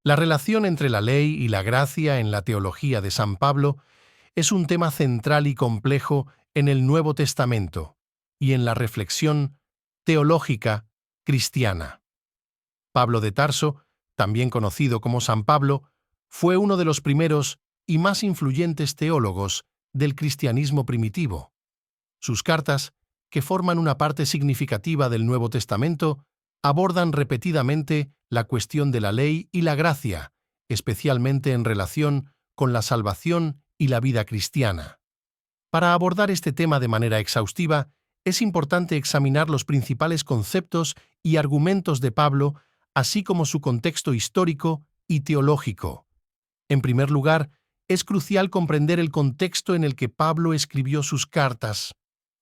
La relación entre la ley y la gracia en la teología de San Pablo es un tema central y complejo en el Nuevo Testamento y en la reflexión teológica cristiana. Pablo de Tarso, también conocido como San Pablo, fue uno de los primeros y más influyentes teólogos del cristianismo primitivo. Sus cartas, que forman una parte significativa del Nuevo Testamento, abordan repetidamente la cuestión de la ley y la gracia, especialmente en relación con la salvación y la vida cristiana. Para abordar este tema de manera exhaustiva, es importante examinar los principales conceptos y argumentos de Pablo, así como su contexto histórico y teológico. En primer lugar, es crucial comprender el contexto en el que Pablo escribió sus cartas.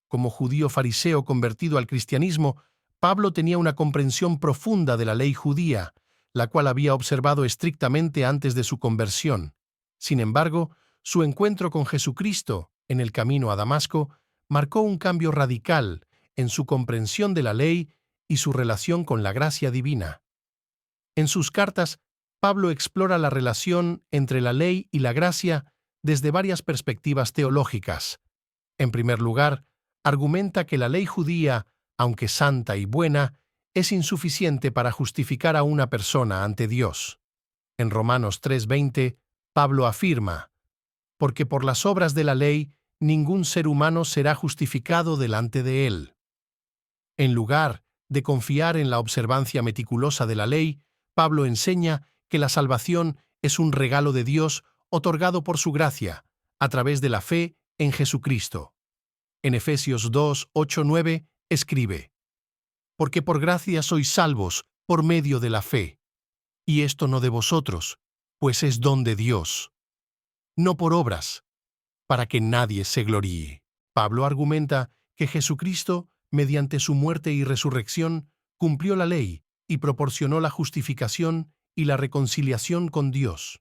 Como judío fariseo convertido al cristianismo, Pablo tenía una comprensión profunda de la ley judía, la cual había observado estrictamente antes de su conversión. Sin embargo, su encuentro con Jesucristo en el camino a Damasco marcó un cambio radical en su comprensión de la ley y su relación con la gracia divina. En sus cartas, Pablo explora la relación entre la ley y la gracia desde varias perspectivas teológicas. En primer lugar, argumenta que la ley judía, aunque santa y buena, es insuficiente para justificar a una persona ante Dios. En Romanos 3:20, Pablo afirma: «Porque por las obras de la ley ningún ser humano será justificado delante de él». En lugar de confiar en la observancia meticulosa de la ley, Pablo enseña que la salvación es un regalo de Dios otorgado por su gracia, a través de la fe en Jesucristo. En Efesios 2:8-9 escribe: «Porque por gracia sois salvos por medio de la fe, y esto no de vosotros, pues es don de Dios, no por obras, para que nadie se gloríe». Pablo argumenta que Jesucristo, mediante su muerte y resurrección, cumplió la ley y proporcionó la justificación y la reconciliación con Dios.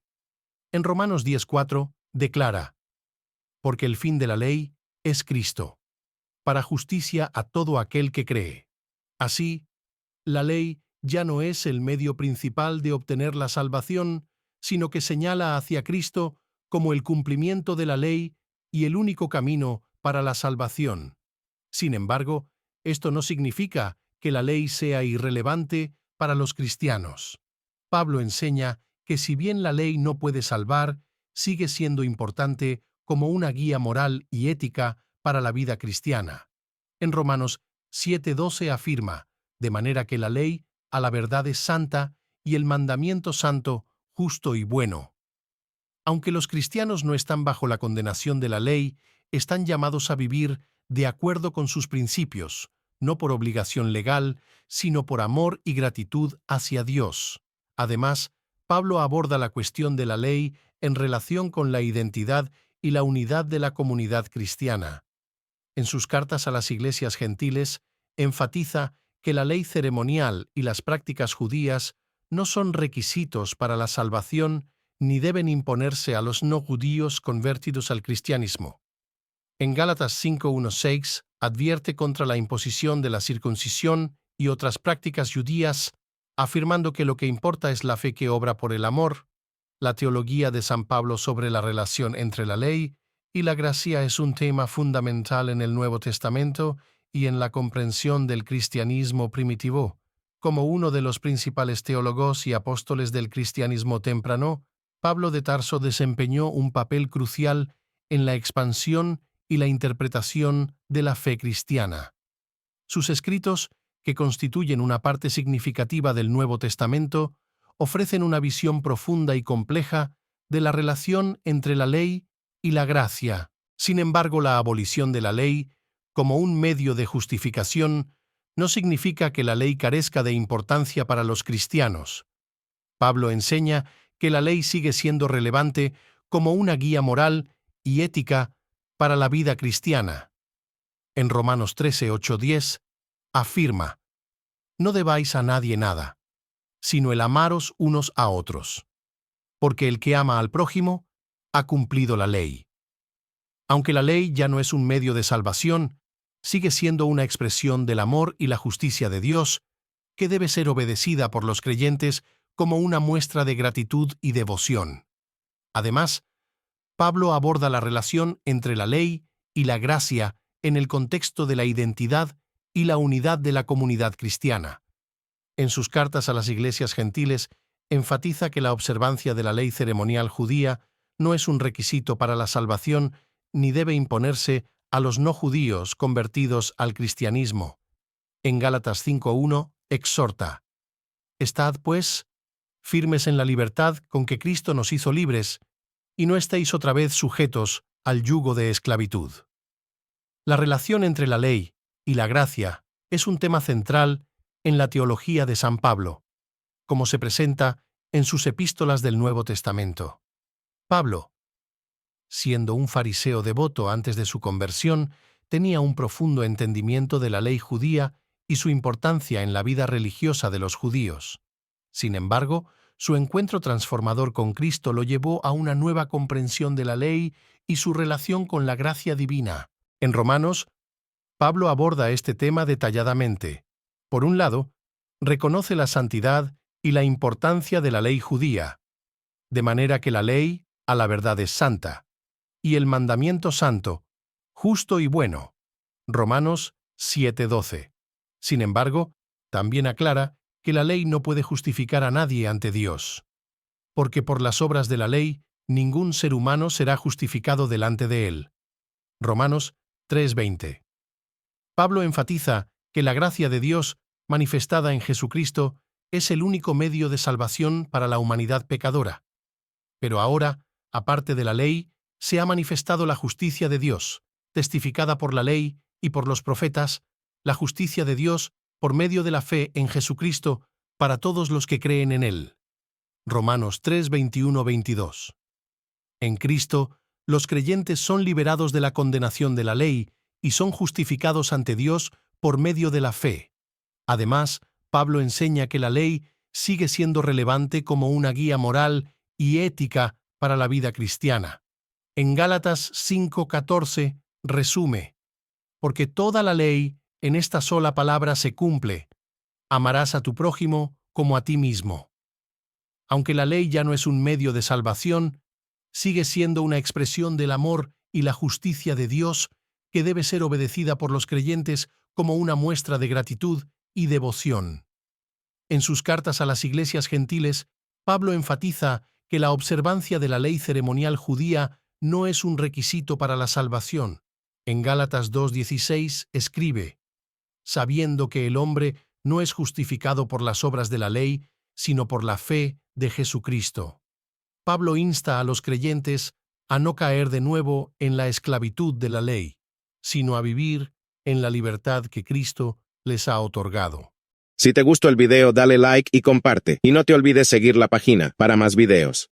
En Romanos 10:4 declara: «Porque el fin de la ley es Cristo, para justicia a todo aquel que cree». Así, la ley ya no es el medio principal de obtener la salvación, sino que señala hacia Cristo como el cumplimiento de la ley y el único camino para la salvación. Sin embargo, esto no significa que la ley sea irrelevante para los cristianos. Pablo enseña que si bien la ley no puede salvar, sigue siendo importante como una guía moral y ética para la vida cristiana. En Romanos 7:12 afirma: «De manera que la ley a la verdad es santa y el mandamiento santo, justo y bueno». Aunque los cristianos no están bajo la condenación de la ley, están llamados a vivir de acuerdo con sus principios, no por obligación legal, sino por amor y gratitud hacia Dios. Además, Pablo aborda la cuestión de la ley en relación con la identidad y la unidad de la comunidad cristiana. En sus cartas a las iglesias gentiles, enfatiza que la ley ceremonial y las prácticas judías no son requisitos para la salvación ni deben imponerse a los no judíos convertidos al cristianismo. En Gálatas 5:1-6 advierte contra la imposición de la circuncisión y otras prácticas judías, afirmando que lo que importa es la fe que obra por el amor. La teología de San Pablo sobre la relación entre la ley y la gracia es un tema fundamental en el Nuevo Testamento y en la comprensión del cristianismo primitivo. Como uno de los principales teólogos y apóstoles del cristianismo temprano, Pablo de Tarso desempeñó un papel crucial en la expansión y la interpretación de la fe cristiana. Sus escritos, que constituyen una parte significativa del Nuevo Testamento, ofrecen una visión profunda y compleja de la relación entre la ley y la gracia. Sin embargo, la abolición de la ley, como un medio de justificación, no significa que la ley carezca de importancia para los cristianos. Pablo enseña que la ley sigue siendo relevante como una guía moral y ética para la vida cristiana. En Romanos 13:8-10 afirma: «No debáis a nadie nada, sino el amaros unos a otros, porque el que ama al prójimo ha cumplido la ley». Aunque la ley ya no es un medio de salvación, sigue siendo una expresión del amor y la justicia de Dios, que debe ser obedecida por los creyentes como una muestra de gratitud y devoción. Además, Pablo aborda la relación entre la ley y la gracia en el contexto de la identidad y la unidad de la comunidad cristiana. En sus cartas a las iglesias gentiles, enfatiza que la observancia de la ley ceremonial judía no es un requisito para la salvación ni debe imponerse a los no judíos convertidos al cristianismo. En Gálatas 5:1 exhorta: «Estad, pues, firmes en la libertad con que Cristo nos hizo libres, y no estéis otra vez sujetos al yugo de esclavitud». La relación entre la ley y la gracia es un tema central en la teología de San Pablo, como se presenta en sus epístolas del Nuevo Testamento. Pablo, siendo un fariseo devoto antes de su conversión, tenía un profundo entendimiento de la ley judía y su importancia en la vida religiosa de los judíos. Sin embargo, su encuentro transformador con Cristo lo llevó a una nueva comprensión de la ley y su relación con la gracia divina. En Romanos, Pablo aborda este tema detalladamente. Por un lado, reconoce la santidad y la importancia de la ley judía, de manera que la ley, a la verdad, es santa, y el mandamiento santo, justo y bueno. Romanos 7:12. Sin embargo, también aclara que la ley no puede justificar a nadie ante Dios, porque por las obras de la ley ningún ser humano será justificado delante de él. Romanos 3:20. Pablo enfatiza que la gracia de Dios, manifestada en Jesucristo, es el único medio de salvación para la humanidad pecadora. Pero ahora, aparte de la ley, se ha manifestado la justicia de Dios, testificada por la ley y por los profetas, la justicia de Dios por medio de la fe en Jesucristo para todos los que creen en Él. Romanos 3:21-22. En Cristo, los creyentes son liberados de la condenación de la ley y son justificados ante Dios por medio de la fe. Además, Pablo enseña que la ley sigue siendo relevante como una guía moral y ética para la vida cristiana. En Gálatas 5:14 resume: «Porque toda la ley en esta sola palabra se cumple: amarás a tu prójimo como a ti mismo». Aunque la ley ya no es un medio de salvación, sigue siendo una expresión del amor y la justicia de Dios que debe ser obedecida por los creyentes como una muestra de gratitud y devoción. En sus cartas a las iglesias gentiles, Pablo enfatiza que la observancia de la ley ceremonial judía no es un requisito para la salvación. En Gálatas 2:16 escribe: «Sabiendo que el hombre no es justificado por las obras de la ley, sino por la fe de Jesucristo». Pablo insta a los creyentes a no caer de nuevo en la esclavitud de la ley, sino a vivir en la libertad que Cristo les ha otorgado. Si te gustó el video, dale like y comparte. Y no te olvides seguir la página para más videos.